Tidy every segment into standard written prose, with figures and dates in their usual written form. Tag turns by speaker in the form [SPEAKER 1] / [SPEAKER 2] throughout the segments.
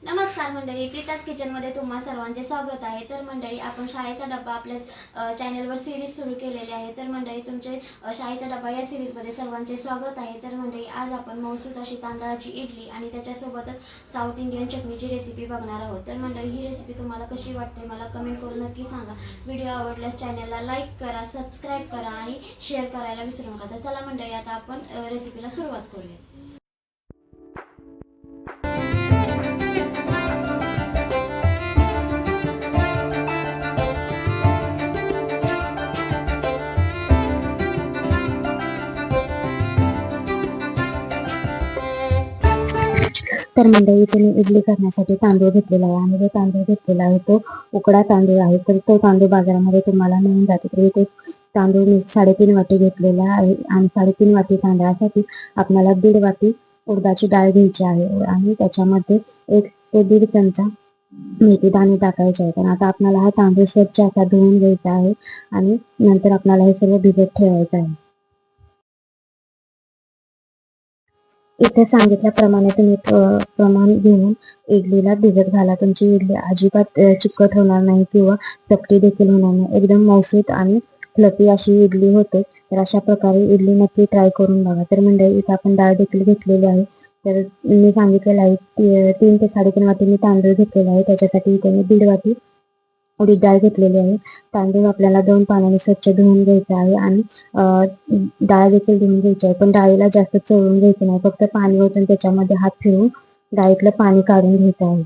[SPEAKER 1] नमस्कार मंडळी, प्रीताज किचनमध्ये तुम्हा सर्वांचे स्वागत आहे. तर मंडळी, आपण शाळेचा डब्बा आपल्या चॅनलवर सिरीज सुरू केलेली आहे. तर मंडळी, तुमचे शाळेचा डब्बा या सिरीजमध्ये सर्वांचे स्वागत आहे. तर मंडळी, आज आपण मौसूद अशी तांदळाची इडली आणि त्याच्यासोबतच साऊथ इंडियन चटणीची रेसिपी बघणार आहोत. तर मंडळी, ही रेसिपी तुम्हाला कशी वाटते मला कमेंट करून नक्की सांगा. व्हिडिओ आवडल्यास चॅनलला लाईक करा, सबस्क्राईब करा आणि शेअर करायला विसरू नका. तर चला मंडळी, आता आपण रेसिपीला सुरुवात करूया.
[SPEAKER 2] तर मंडळी, इथे मी इडली करण्यासाठी तांदूळ घेतलेला आहे आणि जो तांदूळ घेतलेला आहे तो उकडा तांदूळ आहे. तर तो तांदूळ बाजारामध्ये तुम्हाला मिळून जातो. तर इथे तांदूळ मी 3.5 वाटी घेतलेला आहे आणि 3.5 वाटी तांदळासाठी आपल्याला 1.5 वाटी उडदाची डाळ घ्यायची आहे आणि त्याच्यामध्ये 1 ते 1.5 चमचा मेथी दाणे टाकायचे आहेत. आणि आता आपल्याला हा तांदूळ स्वच्छ असा धुवून घ्यायचा आहे आणि नंतर आपल्याला हे सर्व भिजत ठेवायचं आहे. इथे सांगितल्याप्रमाणे तुम्ही प्रमाण घेऊन इडलीला भिजत घाला. तुमची इडली अजिबात चिकट होणार नाही किंवा चपटी देखील होणार नाही. एकदम मौसूद आणि फ्लफी अशी इडली होते. तर अशा प्रकारे इडली नक्की ट्राय करून बघा. तर मंडळी, इथे आपण डाळ देखील घेतलेली आहे. तर मी सांगितलेलं आहे 3 ते 3.5 वाटी मी तांदूळ घेतलेला आहे. त्याच्यासाठी इथे मी 1.5 वाटी उडीद डाळ घेतलेली आहे. तांदूळ आपल्याला 2 पाण्याने स्वच्छ धुवून घ्यायचा आहे आणि डाळ देखील धुवून घ्यायची आहे. पण डाळीला जास्त चोळून घ्यायचं नाही, फक्त पाणी ओतून त्याच्यामध्ये हात फिरवून डाळीतलं पाणी काढून घ्यायचं आहे.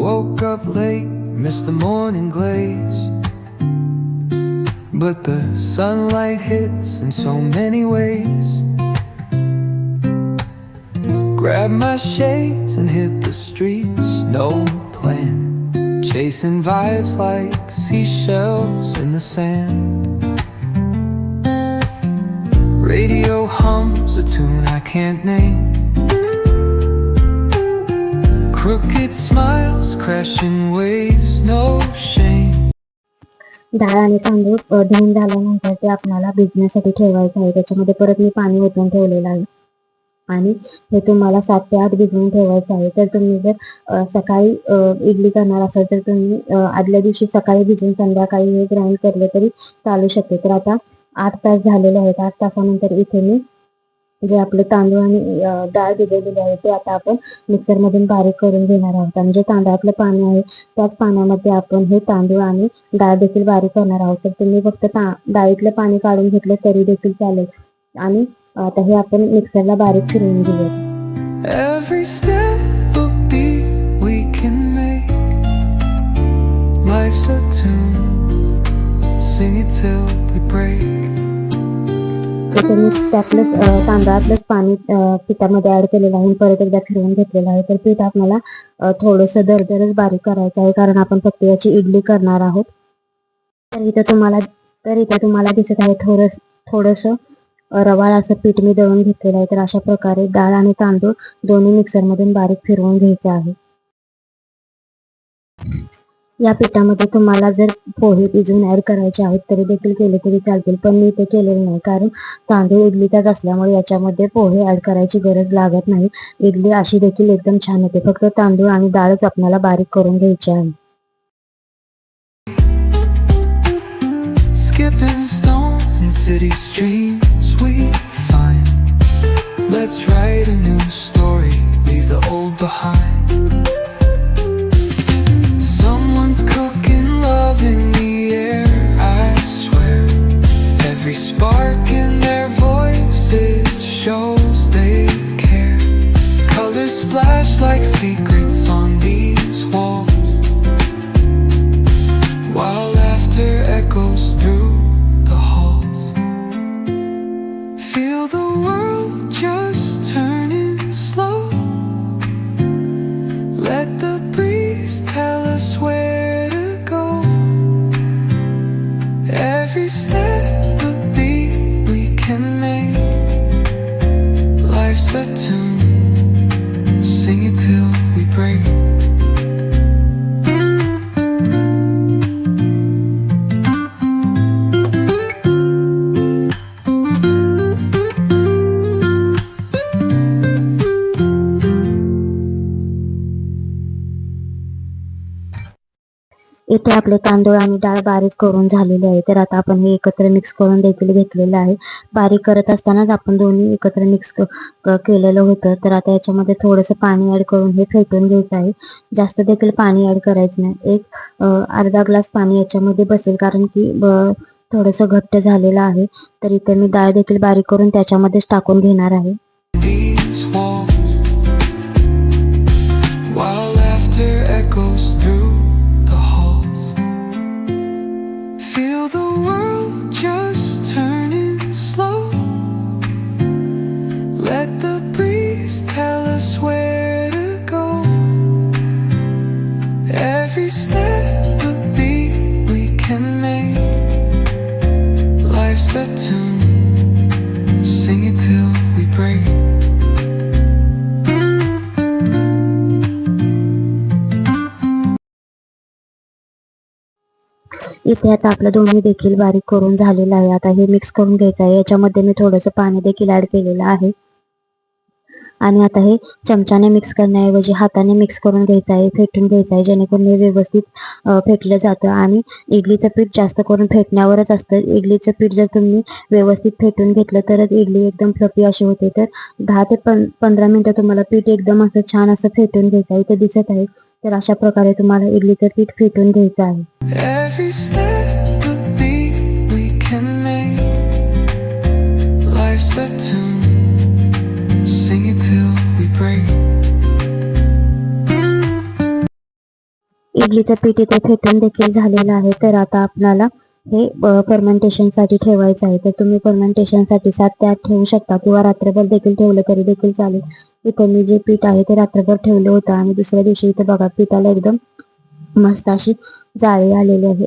[SPEAKER 3] Woke up late, missed the morning glaze, but the sunlight hits in so many ways. Grabbed my shades and hit the streets, no plan, chasing vibes like seashells in the sand. Radio hums a tune I can't name, crooked smiles, crashing waves, no shame.
[SPEAKER 2] डाळ आणि तांदूळ धुवून झाल्यानंतर ते आपल्याला भिजण्यासाठी ठेवायचं आहे. त्याच्यामध्ये परत मी पाणी ओतून ठेवलेलं आहे आणि हे तुम्हाला 7 ते 8 भिजवून ठेवायचं आहे. तर तुम्ही जर सकाळी इडली करणार असाल तर तुम्ही आदल्या दिवशी सकाळी भिजवून संध्याकाळी हे ग्राइंड केले तरी चालू शकते. तर आता 8 तास झालेले आहेत. 8 तासानंतर इथे मी जे आपले तांदूळ आणि डाळ भिजवलेली आहे ते आता आपण मिक्सरमधून बारीक करून घेणार आहोत. आणि जे तांदळातलं पाणी आहे त्याच पाण्यामध्ये आपण हे तांदूळ आणि डाळ देखील बारीक करणार आहोत. तर तुम्ही फक्त डाळीतलं पाणी काढून घेतलं तरी देखील चालेल. आणि आता हे आपण मिक्सरला बारीक फिरवून घेऊया.
[SPEAKER 3] Every step a beat we can make, life's a tune, sing it till we break.
[SPEAKER 2] तर मी त्यातलंच तांदळातलंच पाणी पिठामध्ये ऍड केलेलं आहे. परत एकदा फिरवून घेतलेलं आहे. तर पीठ आपल्याला थोडंसं दरदरच बारीक करायचं आहे, कारण आपण फक्त याची इडली करणार आहोत. तर इथं तुम्हाला दिसत आहे थोडंसं रवाळ असं पीठ मी दळून घेतलेलं आहे. तर अशा प्रकारे डाळ आणि तांदूळ दोन्ही मिक्सरमधून बारीक फिरवून घ्यायचं आहे. या पिठामध्ये तुम्हाला जर पोहे भिजवून ऍड करायचे आहेत तरी देखील केले तरी चालतील, पण मी ते केलेलं नाही, कारण तांदूळ इडलीचाच असल्यामुळे याच्यामध्ये पोहे ऍड करायची गरज लागत नाही. इडली अशी देखील एकदम छान होते. फक्त तांदूळ आणि डाळच आपल्याला बारीक करून घ्यायची आहे.
[SPEAKER 3] Skipping stones in city streams we find. Let's write a new story, leave the old behind. Someone's cooking love in the air, I swear. Every spark in their voices shows they care. Colors splash like secrets on these walls, while laughter echoes through the halls. Feel the world just turning slow.
[SPEAKER 2] इथे आपले तांदूळ आणि डाळ बारीक करून झालेले आहे. तर आता आपण हे एकत्र मिक्स करून देखील घेतलेलं आहे. बारीक करत असतानाच आपण दोन्ही एकत्र मिक्स केलेलं होतं. तर आता याच्यामध्ये थोडंसं पाणी ऍड करून हे फेटून घ्यायचं आहे. जास्त देखील पाणी ऍड करायचं नाही. एक अर्धा ग्लास पाणी याच्यामध्ये बसेल, कारण की थोडंसं घट्ट झालेलं आहे. तर इथे मी डाळ देखील बारीक करून त्याच्यामध्येच टाकून घेणार आहे.
[SPEAKER 3] these walls, while laughter echoes through the halls. Feel the world just turning slow. Let the breeze tell us where to go. Every step a beat we can make. Life's a tune, sing it till we break.
[SPEAKER 2] इथे आता आपलं दोन्ही देखील बारीक करून झालेलं आहे. आता हे मिक्स करून घ्यायचं आहे. याच्यामध्ये मी थोडंसं पाणी देखील ऍड केलेलं आहे आणि आता हे चमच्याने मिक्स करण्याऐवजी हाताने मिक्स करून घ्यायचं आहे, फेटून घ्यायचं आहे, जेणेकरून हे व्यवस्थित फेटलं जातं. आणि इडलीचं पीठ जास्त करून फेटण्यावरच असतं. इडलीचं पीठ जर तुम्ही व्यवस्थित फेटून घेतलं तरच इडली एकदम फ्लफी अशी होते. तर 10 ते 15 मिनिटं तुम्हाला पीठ एकदम असं छान असं फेटून घ्यायचं आहे. इथे दिसत आहे. तर अशा प्रकारे तुम्हाला इडलीचं पीठ फेटून घ्यायचं आहे.
[SPEAKER 3] Every step a beat we can make. Life's a tune, sing it till we break.
[SPEAKER 2] इडलीचं पीठ इथे फेटून देखील झालेलं आहे. तर आता आपल्याला हे फर्मेंटेशनसाठी ठेवायचं आहे. तर तुम्ही फर्मेंटेशनसाठी 7 ते 8 ठेवू शकता किंवा रात्रभर देखील ठेवलं तरी देखील चालेल. इथे मी जे पीठ आहे ते रात्रभर ठेवलं होतं आणि दुसऱ्या दिवशी इथे बघा पिठाला एकदम मस्त अशी जाळी आलेली आहे.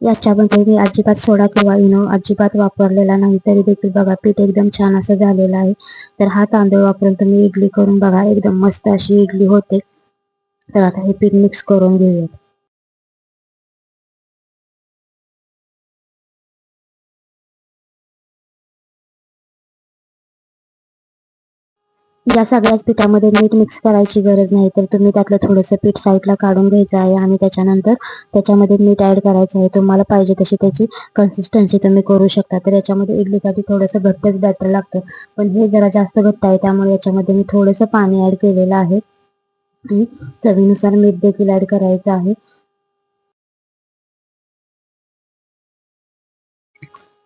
[SPEAKER 2] याच्यामध्ये मी अजिबात सोडा किंवा इनो अजिबात वापरलेला नाही, तरी देखील बघा पीठ एकदम छान असं झालेलं आहे. तर हा तांदूळ वापरून तुम्ही इडली करून बघा, एकदम मस्त अशी इडली होते. तर आता हे पीठ मिक्स करून घेऊयात. या सगळ्याच पिठामध्ये मीठ मिक्स करायची गरज नाही. तर तुम्ही त्यातलं थोडंसं पीठ साईडला काढून घ्यायचं आहे आणि त्याच्यानंतर त्याच्यामध्ये मीठ ऍड करायचं आहे. तुम्हाला पाहिजे तशी त्याची कन्सिस्टन्सी तुम्ही करू शकता. तर याच्यामध्ये इडलीसाठी थोडंसं घट्टच बॅटर लागतं, पण हे जरा जास्त घट्ट आहे, त्यामुळे याच्यामध्ये मी थोडंसं पाणी ऍड केलेलं आहे आणि चवीनुसार मीठ देखील ऍड करायचं आहे.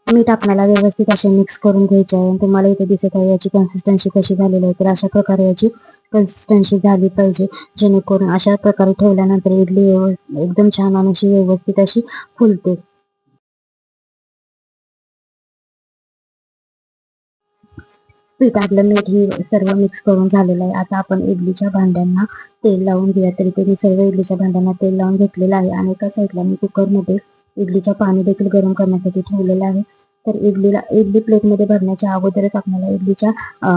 [SPEAKER 2] मीठ आपल्याला व्यवस्थित असे मिक्स करून घ्यायचे आहे. तुम्हाला इथे दिसत आहे याची कन्सिस्टन्सी कशी झालेली आहे. तर अशा प्रकारे याची कन्सिस्टन्सी झाली पाहिजे, जेणेकरून अशा प्रकारे ठेवल्यानंतर इडली एकदम छान आणि अशी व्यवस्थित अशी फुलते. पीठ आपलं मीठ ही सर्व मिक्स करून झालेलं आहे. आता आपण इडलीच्या भांड्यांना तेल लावून घेऊया. तर इथे मी सर्व इडलीच्या भांड्यांना तेल लावून घेतलेलं आहे आणि एका साईडला मी कुकरमध्ये इडलीचं पाणी देखील गरम करण्यासाठी ठेवलेलं आहे. तर इडली प्लेटमध्ये भरण्याच्या अगोदरच आपल्याला इडलीच्या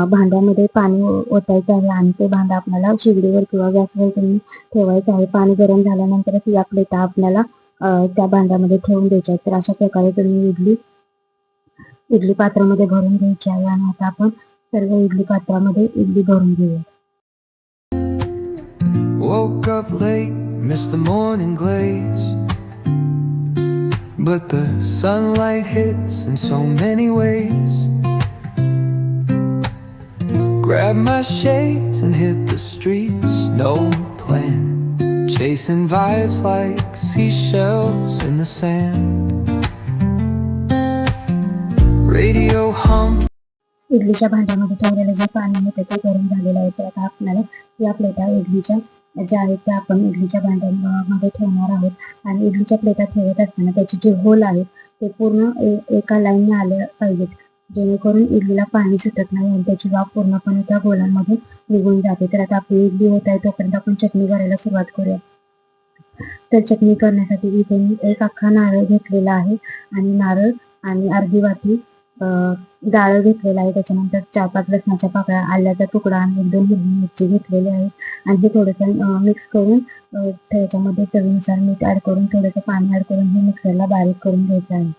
[SPEAKER 2] भांड्यामध्ये पाणी ओतायचं आहे आणि ते भांडं आपल्याला शिगडीवर किंवा गॅसवर तुम्ही ठेवायचं आहे. पाणी गरम झाल्यानंतरच या प्लेटा आपल्याला त्या भांड्यामध्ये ठेवून द्यायच्या आहेत. तर अशा प्रकारे तुम्ही इडली पात्रामध्ये भरून घ्यायची आहे आणि आता आपण सर्व इडली पात्रामध्ये इडली भरून घेऊया.
[SPEAKER 3] Woke up late, missed the morning glaze, but the sunlight hits in so many ways. Grabbed my shades and hit the streets, no plan, chasing vibes like seashells in the sand. Radio hum.
[SPEAKER 2] इडलीच्या भांड्यामध्ये ठेवलेलं जे पाणी होतं ते गरम झालेलं आहे. तर आता आपल्याला या प्लेटा इडलीच्या ज्या आहेत त्या आपण इडलीच्या भांड्यांमध्ये ठेवणार आहोत आणि इडलीच्या प्लेटा ठेवत असताना त्याचे जे होल आहेत ते पूर्ण एका लाईनने आले पाहिजेत, जेणेकरून इडलीला पाणी सुटत नाही आणि त्याची वाफ पूर्णपणे त्या गोलांमध्ये निघून जाते. तर आता आपली इडली होत आहे तोपर्यंत आपण चटणी करायला सुरुवात करूया. तर चटणी करण्यासाठी इथे मी एक अख्खा नारळ घेतलेला आहे आणि नारळ आणि अर्धी वाटी डाळ घेतलेला आहे. त्याच्यानंतर 4-5 लसणाच्या पाकळ्या, आल्याचा तुकडा आणि 1-2 हिरवी मिरची घेतलेली आहे आणि हे थोडंसं मिक्स करून त्याच्यामध्ये चवीनुसार मीठ ऍड करून थोडंसं पाणी ऍड करून हे मिक्सरला बारीक करून घ्यायचं आहे.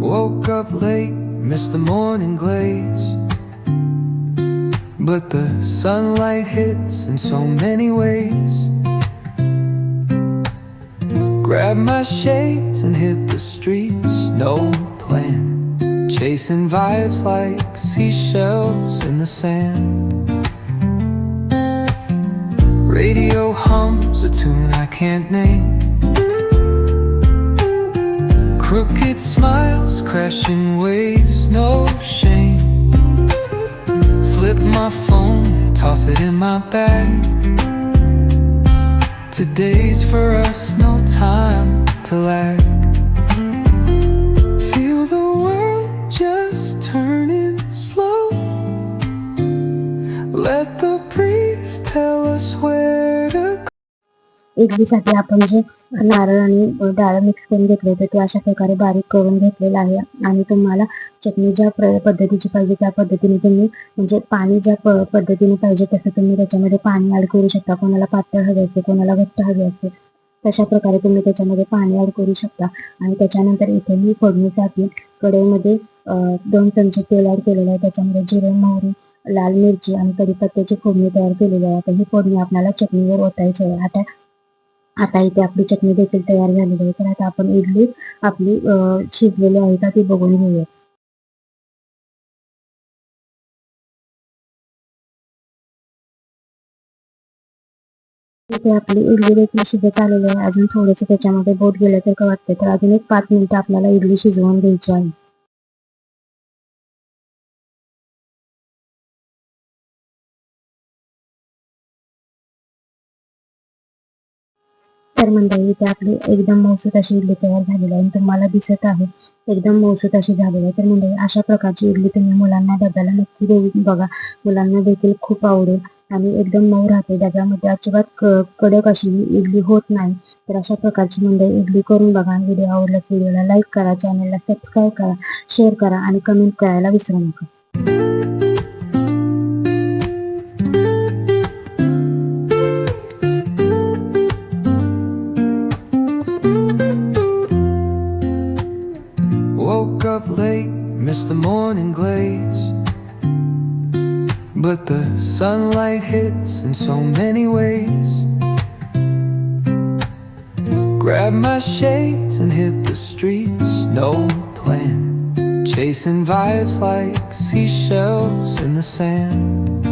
[SPEAKER 3] Woke Woke up late, missed the morning glaze, but the sunlight hits in so many ways. Grabbed my shades and hit the streets, no plan, chasing vibes like seashells in the sand. Radio hums a tune I can't name, crooked smiles, crashing waves, no shame. Flip my phone, toss it in my bag. Today's for us, no time to lag. Feel the world just turning slow. Let the breeze tell us where to go.
[SPEAKER 2] इडलीसाठी आपण जे नारळ आणि डाळ mix करून घेतले होते ते अशा प्रकारे बारीक करून घेतलेलं आहे. आणि तुम्हाला चटणी ज्या पद्धतीची पाहिजे त्या पद्धतीने तुम्ही म्हणजे पाणी ज्या पद्धतीने पाहिजे तसं तुम्ही त्याच्यामध्ये पाणी ऍड करू शकता. कोणाला पातळ हवे असते, कोणाला घट्ट हवे असते, तशा प्रकारे तुम्ही त्याच्यामध्ये पाणी ऍड करू शकता. आणि त्याच्यानंतर इथे मी फोडणीसाठी कढईमध्ये 2 चमचे तेल ऍड केलेलं आहे. त्याच्यामध्ये जिरे, मोहरी, लाल मिरची आणि कढीपत्त्याची फोडणी तयार केलेली आहे. आता ही फोडणी आपल्याला चटणीवर ओतायची आहे. आता इथे आपली चटणी देखील तयार झालेली आहे. तर आता आपण इडली आपली शिजलेली आहे का ती बघून घेऊया. इथे आपली इडली देखील शिजत आलेली आहे. अजून थोडेसे त्याच्यामध्ये बोट गेल्यासारखं वाटतं, तर अजून एक 5 मिनिटं आपल्याला इडली शिजवून घ्यायची आहे. तर मंडळी इथे आपली एकदम मऊसूत अशी इडली तयार झालेली आहे आणि तुम्हाला दिसत आहे एकदम मऊसूत अशी झालेली आहे. तर मंडळी अशा प्रकारची इडली तुम्ही मुलांना डब्याला नक्की देऊन बघा. मुलांना देखील खूप आवडेल आणि एकदम मऊ राहते. डब्यामध्ये अजिबात कडक अशी इडली होत नाही. तर अशा प्रकारची मंडळी इडली करून बघा. व्हिडिओ आवडल्यास व्हिडिओला लाईक करा, चॅनलला सबस्क्राईब करा, शेअर करा आणि कमेंट करायला विसरू नका.
[SPEAKER 3] Woke up late, missed the morning glaze, but the sunlight hits in so many ways. Grabbed my shades and hit the streets, no plan, chasing vibes like seashells in the sand.